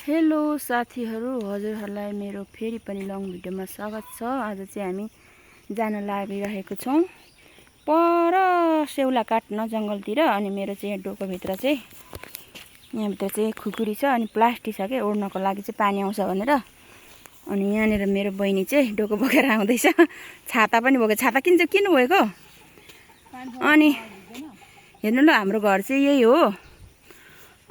Hello साथीहरू, हजुरहरूलाई मेरो फेरि पनि लङ भिडियोमा स्वागत छ। आज चाहिँ हामी जान लागिरहेको छौँ पर सेउला काट्न जङ्गलतिर। अनि मेरो चाहिँ यहाँ डोकोभित्र चाहिँ यहाँभित्र चाहिँ खुकुरी छ अनि प्लास्टिक छ क्या ओड्नको लागि चाहिँ पानी आउँछ भनेर। अनि यहाँनिर मेरो बहिनी चाहिँ डोको बोकेर आउँदैछ, छाता पनि बोकेको। छाता किन भएको? अनि हेर्नु ल, हाम्रो घर चाहिँ यही हो।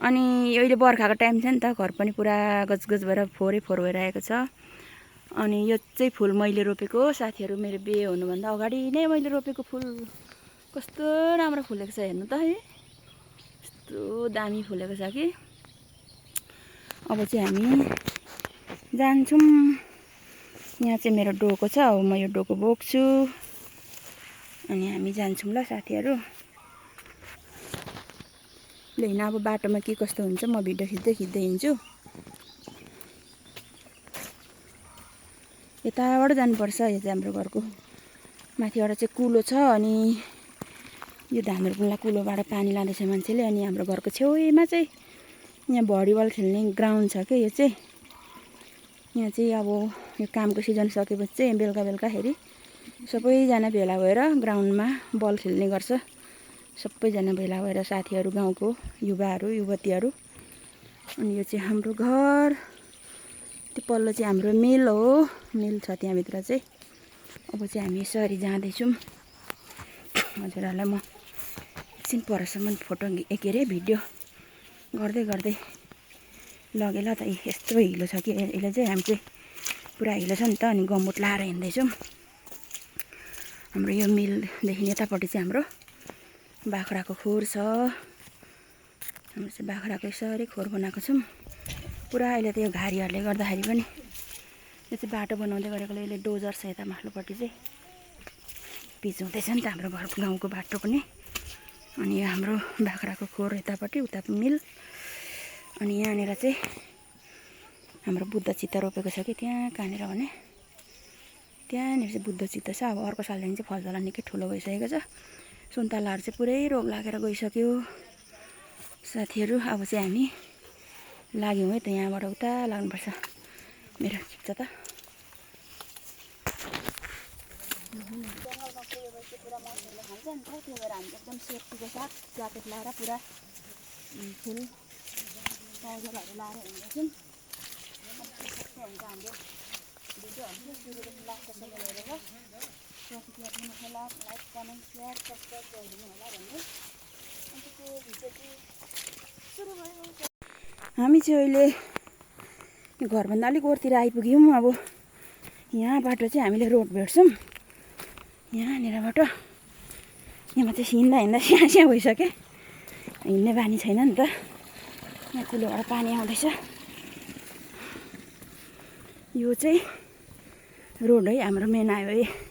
अनि अहिले बर्खाको टाइम छ नि त, घर पनि पुरा गजगज भएर फोहोर भइरहेको छ। अनि यो चाहिँ फुल मैले रोपेको साथीहरू, मेरो बिहे हुनुभन्दा अगाडि नै मैले रोपेको फुल कस्तो राम्रो फुलेको छ हेर्नु त है, यस्तो दामी फुलेको छ कि। अब चाहिँ हामी जान्छौँ। यहाँ चाहिँ मेरो डोको छ, अब म यो डोको बोक्छु अनि हामी जान्छौँ ल साथीहरू। होइन अब बाटोमा के कस्तो हुन्छ म भिडियो खिच्दै हिँड्छु। यताबाट जानुपर्छ, यो चाहिँ हाम्रो घरको माथिबाट चाहिँ कुलो छ। अनि यो धानहरूकुला कुलोबाट पानी लाँदैछ मान्छेले। अनि हाम्रो घरको छेउमा चाहिँ यहाँ भलिबल खेल्ने ग्राउन्ड छ क्या। यो चाहिँ यहाँ चाहिँ अब यो कामको सिजन सकेपछि चाहिँ बेलुकाखेरि सबैजना भेला भएर ग्राउन्डमा बल खेल्ने गर्छ। सबैजना भेला भएर साथीहरू, गाउँको युवाहरू युवतीहरू। अनि यो चाहिँ हाम्रो घर, त्यो पल्लो चाहिँ हाम्रो मिल हो, मिल छ त्यहाँभित्र चाहिँ। अब चाहिँ हामी यसरी जाँदैछौँ। हजुरहरूलाई म एकछिन परसम्म फोटो के अरे भिडियो गर्दै लगेँ ल त। यस्तो हिलो छ कि यसले चाहिँ, हामी चाहिँ पुरा हिलो छ नि त। अनि गम्बुट लाएर हिँड्दैछौँ। हाम्रो यो मिलदेखि यतापट्टि चाहिँ हाम्रो बाख्राको खोर छ। हाम्रो चाहिँ बाख्राको यसरी खोर बनाएको छौँ पुरा। अहिले त यो घारीहरूले गर्दाखेरि पनि यो चाहिँ बाटो बनाउँदै गरेकोले यसले डोजर छ यता माथिल्लोपट्टि चाहिँ पिच हुँदैछ नि त हाम्रो घर गाउँको बाटो पनि। अनि यो हाम्रो बाख्राको खोर यतापट्टि, उता मिल। अनि यहाँनिर चाहिँ हाम्रो बुद्ध चित्त रोपेको छ कि त्यहाँ कहाँनिर भने त्यहाँनिर चाहिँ बुद्ध चित्त छ। अब अर्को सालदेखि चाहिँ फलफला निकै ठुलो भइसकेको छ। सुन्तलाहरू चाहिँ पुरै रोग लागेर गइसक्यो साथीहरू। अब चाहिँ हामी लाग्यौँ है त, यहाँबाट उता लाग्नुपर्छ। मेरो खिच्छ त जङ्गलमा गएपछि पुरा मच्छरले खान्छ नि त, त्यही भएर हामी एकदम सेफ्टीको साथ ज्याकेट लाएर पुरा फुल पाउजलहरू लाएर हिँड्दैछौँ। हुन्छ हाम्रो भिडियोहरू चाहिँ सुरुदेखि लास्टसम्म हेरेर प्रतिक्रिया दिनुहोला, लाइक कमेन्ट सेयर सब्सक्राइब गरिदिनु होला भन्ने। अन्त त्यो भिडियो चाहिँ सुरु भयो। हामी चाहिँ अहिले यो घरभन्दा अलिक ओरतिर आइपुग्यौँ। अब यहाँबाट चाहिँ हामीले रोड भेट्छौँ, यहाँनिरबाट। यहाँमा चाहिँ हिँड्दा स्याहाँ भइसक्यो, हिँड्ने बानी छैन नि त। यहाँ कुलोबाट पानी आउँदैछ। यो चाहिँ रोड है हाम्रो मेन हाइवे।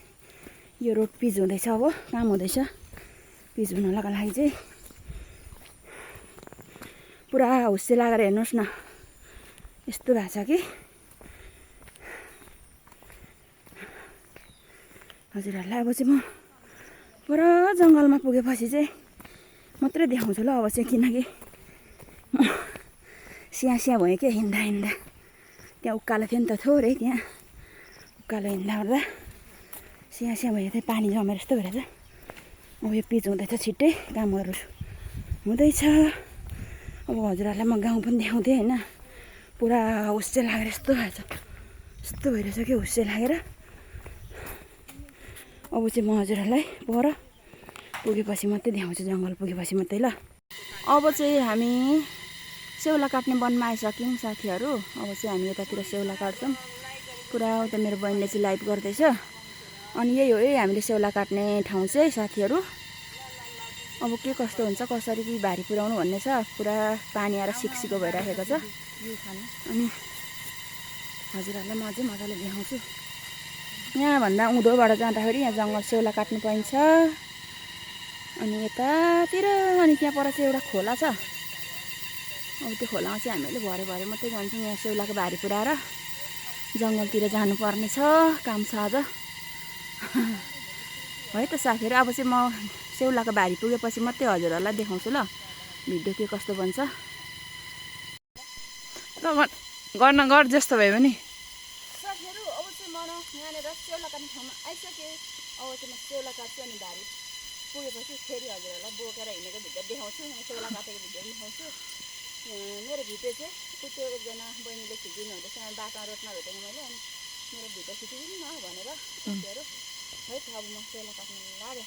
यो रोड पिच हुँदैछ, अब काम हुँदैछ। पिच हुनको लागि चाहिँ पुरा हुस्से लागेर हेर्नुहोस् न, यस्तो भएको छ कि। हजुरहरूलाई अब चाहिँ म पुरा जङ्गलमा पुगेपछि चाहिँ मात्रै देखाउँछु ल अब चाहिँ, किनकि म स्याहाँ भयो क्या हिँड्दा। त्यहाँ उकालो थियो नि त थोरै, त्यहाँ उकालो हिँड्दा ओर्दा स्याहाँ भयो, त्यहाँ पानी जमेर यस्तो भएर चाहिँ। अब यो पिच हुँदैछ, छिट्टै कामहरू हुँदैछ। अब हजुरहरूलाई म गाउँ पनि देखाउँथेँ होइन, पुरा हुस्से लागेर यस्तो भएछ, यस्तो भइरहेछ कि हुस्से लागेर। अब चाहिँ म हजुरहरूलाई पर पुगेपछि मात्रै देखाउँछु, जङ्गल पुगेपछि मात्रै ल। अब चाहिँ हामी सेउला काट्ने वनमा आइसक्यौँ साथीहरू। अब चाहिँ हामी यतातिर सेउला काट्छौँ पुरा। उता मेरो बहिनीले चाहिँ लाइभ गर्दैछ। अनि यही हो है हामीले सेउला काट्ने ठाउँ चाहिँ साथीहरू। अब के कस्तो हुन्छ, कसरी कि भारी पुर्याउनु भन्ने छ। पुरा पानी आएर सिक्सिको भइराखेको छ। अनि हजुरहरूलाई म अझै मजाले देखाउँछु। यहाँभन्दा उँधोबाट जाँदाखेरि यहाँ जङ्गल सेउला काट्नु पाइन्छ। अनि यतातिर अनि त्यहाँ पर चाहिँ एउटा खोला छ। अब त्यो खोलामा चाहिँ हामीले भरे मात्रै जान्छौँ। यहाँ सेउलाको भारी पुऱ्याएर जङ्गलतिर जानुपर्ने छ, काम छ आज है त साथीहरू। अब चाहिँ म सेउलाको भारी पुगेपछि मात्रै हजुरहरूलाई देखाउँछु ल भिडियो के कस्तो बन्छ। गर्न गर जस्तो भयो भने साथीहरू अब चाहिँ म यहाँनिर सेउला काट्ने ठाउँमा आइसकेँ। अब चाहिँ म सेउला काट्छु अनि भारी पुगेपछि फेरि हजुरहरूलाई बोकेर हिँडेको भिडियो देखाउँछु। सेउला काटेको भिडियो पनि देखाउँछु। मेरो भिडियो चाहिँ त्यो एकजना बहिनीले खिचिदिनु हुँदैछ, बाटोमा रोडमा भेटेको मैले, अनि मेरो भिडियो खिचिदिनु न भनेर साथीहरू है त। अब म सेउला काट्नु लाग्यो।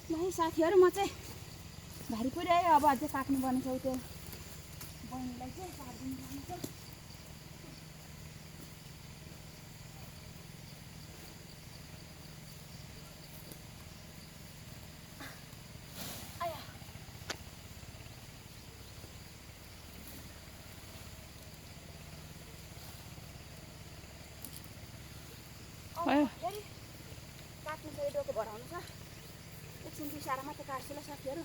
ल साथीहरू म चाहिँ भारी पुर्यायो। अब अझै काट्नुपर्ने छ त्यो बहिनीलाई चाहिँ काटिदिनु पर्ने छ। फेरि काट्नु चाहिँ डोको भराउनु छ। एकछिन बिसाएर मात्रै काट्छु ल साथीहरू।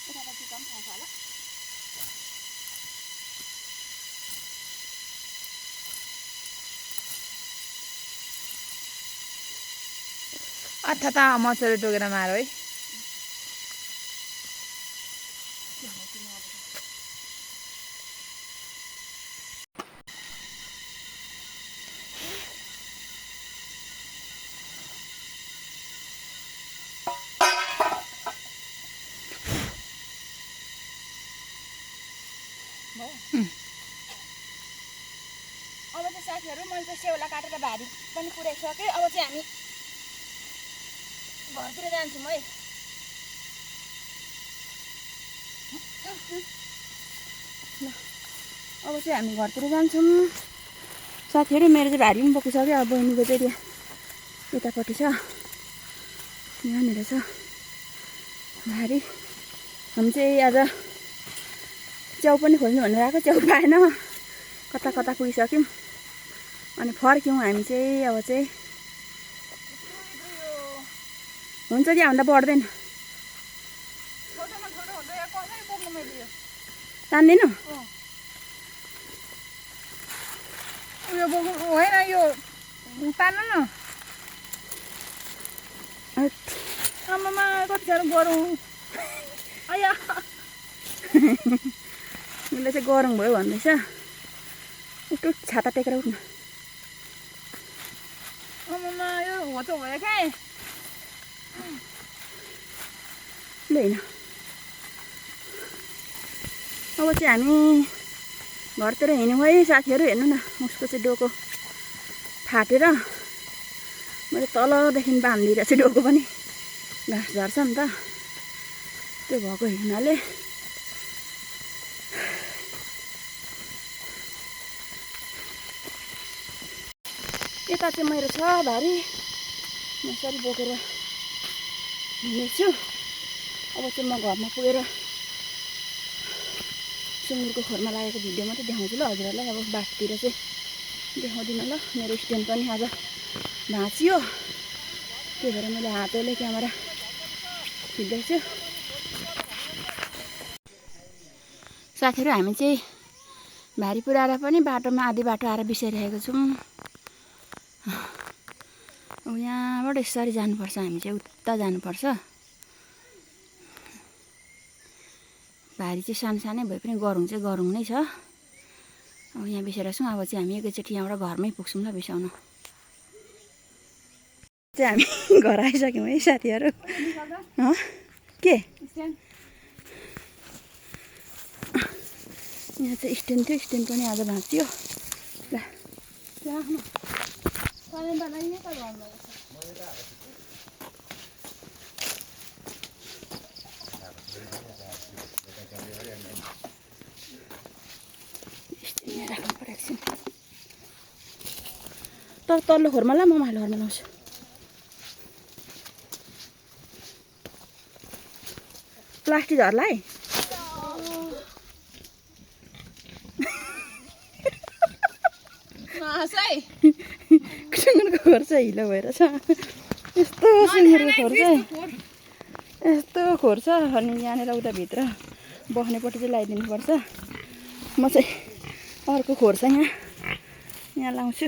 यतापट्टि कम पाउँछ होला। अथाता मच्छरले टोकेर मार है। अब चाहिँ साथीहरू मैले चाहिँ सेउला काटेर भारी पनि पुऱ्याइसकेँ। अब चाहिँ हामी घरतिर जान्छौँ है। ल अब चाहिँ हामी घरतिर जान्छौँ साथीहरू। मेरो चाहिँ भारी पनि बोकिसक्यो। अब बहिनीको चाहिँ यतापट्टि छ, यहाँनिर छ भारी। हामी चाहिँ आज च्याउ पनि खोज्नु भनेर आएको, च्याउ पाएन। कता कता पुगिसक्यौँ अनि फर्क्यौँ हामी चाहिँ। अब चाहिँ हुन्छ कि हामीलाई बढ्दैन, तान्दैन उयो बोक्नु होइन, यो तान्नु न। आमामा कति साह्रो गरौँ। आया उसले चाहिँ गरौँ भयो भन्दैछ। उठ्नु छाता टेकेर उठ्नु। आमामा यो होचो भयो क्या। ल होइन अब चाहिँ हामी घरतिर हिँड्यौँ है साथीहरू, हेर्नु न उसको चाहिँ डोको फाटेर मैले तलदेखि बाँधिदिइरहेको छु डोको पनि, घाँस झर्छ नि त, त्यो भएको हुनाले यता चाहिँ मेरो छ भारी, म यसरी बोकेर हिँड्नेछु। अब चाहिँ म घरमा पुगेर सुँगुरको खोरमा लागेको भिडियो मात्रै देखाउँछु ल हजुरहरूलाई। अब बाटोतिर चाहिँ देखाउँदिनँ ल, मेरो स्ट्यान्ड पनि आज भाँचियो, त्यही भएर मैले हातैले क्यामेरा खिच्दैछु। साथीहरू हामी चाहिँ भारी पुऱ्याएर पनि बाटोमा आधी बाटो आएर बिसाइरहेको छौँ। अब यहाँबाट यसरी जानुपर्छ, हामी चाहिँ उता जानुपर्छ। भारी चाहिँ सानो सानै भए पनि गह्रौँ चाहिँ गह्रौँ नै छ। अब यहाँ बिसाएर छौँ, अब चाहिँ हामी एकैचोटि यहाँबाट घरमै पुग्छौँ ल बिसाउन। चाहिँ हामी घर आइसक्यौँ है साथीहरू। के यहाँ चाहिँ स्ट्यान्ड थियो, स्ट्यान्ड पनि आज भाँच्यो ल। राख्नु पर्यो एकछिन। तल्लो खोरमा ल, म माथिल्लो खोरमा लाउँछु। प्लास्टिक झर्ला है। सुँगुरको खोर चाहिँ हिलो भएर छ, यस्तो सुँगुरको खोर चाहिँ यस्तो खोर छ। अनि यहाँनिर उता भित्र बस्नेपट्टि चाहिँ लगाइदिनुपर्छ। म चाहिँ अर्को खोर छ यहाँ लाउँछु।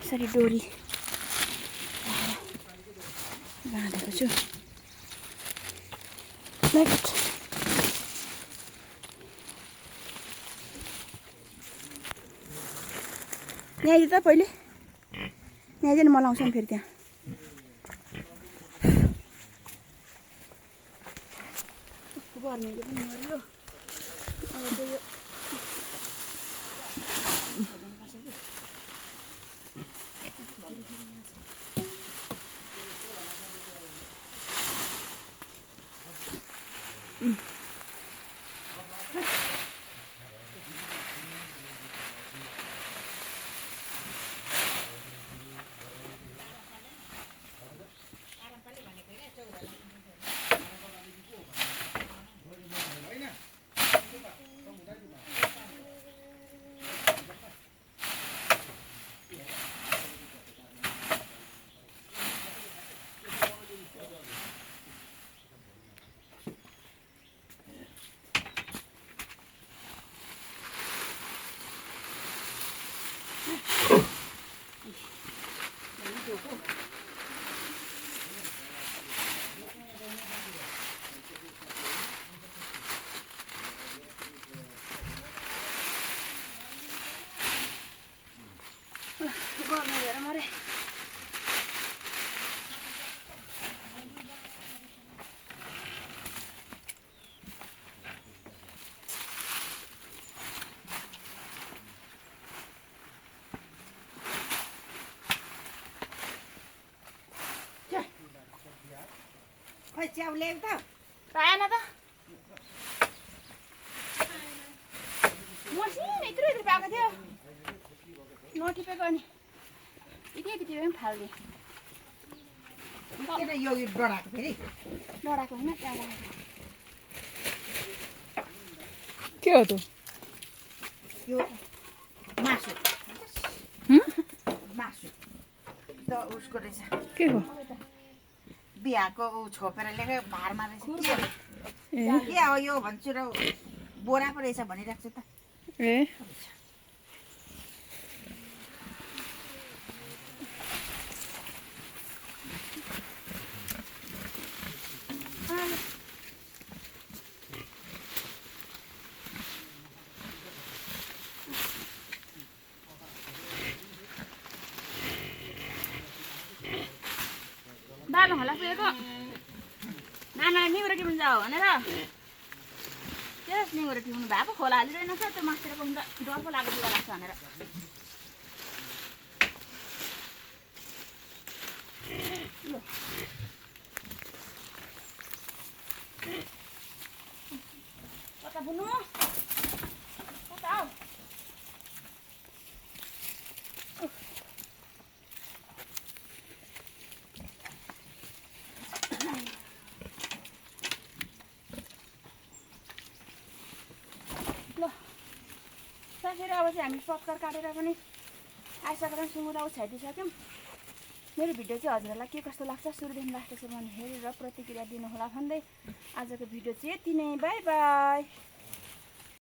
यसरी डोरी बाँधेको छु। नेक्स्ट यहाँ त पहिले यहाँ चाहिँ म लाउँछु नि फेरि त्यहाँ। गर्मीले पनि मऱ्यो। अब चाहिँ यो खै च्याउ ल्याउ त पाएन त। मसिनो यत्रो यत्रो पाएको थियो, नटिपेको अनि यति पनि फाल्दिएँ। यो डराएको फेरि डराएको होइन, त्यहाँ के हो त? यो मासु मासु त उसको रहेछ, के हो? बिहाको ऊ छोपेर ल्याएको भारमा रहेछ। के हो यो भन्छु र बोरा पो रहेछ भनिरहेको छु त। ए बाह्र होला पुगेको। आमा निगुरो टिप्नु जाऊ भनेर त्यस निगुरो टिप्नु भएको खोला हालिरहेन छ त्यो मासेर पनि डर पो लागेको बिगा लाग्छ भनेर ल कता बुनु कता हौ ल साथीहरू अब चाहिँ हामी पत्कर काटेर पनि आइसकेर सुँगुरा उछाइदिइसक्यौँ मेरो भिडियो चाहिँ हजुरहरूलाई के कस्तो लाग्छ सुरुदेखि लास्टसम्म हेरेर प्रतिक्रिया दिनुहोला भन्दै आजको भिडियो चाहिँ यति नै बाई बाई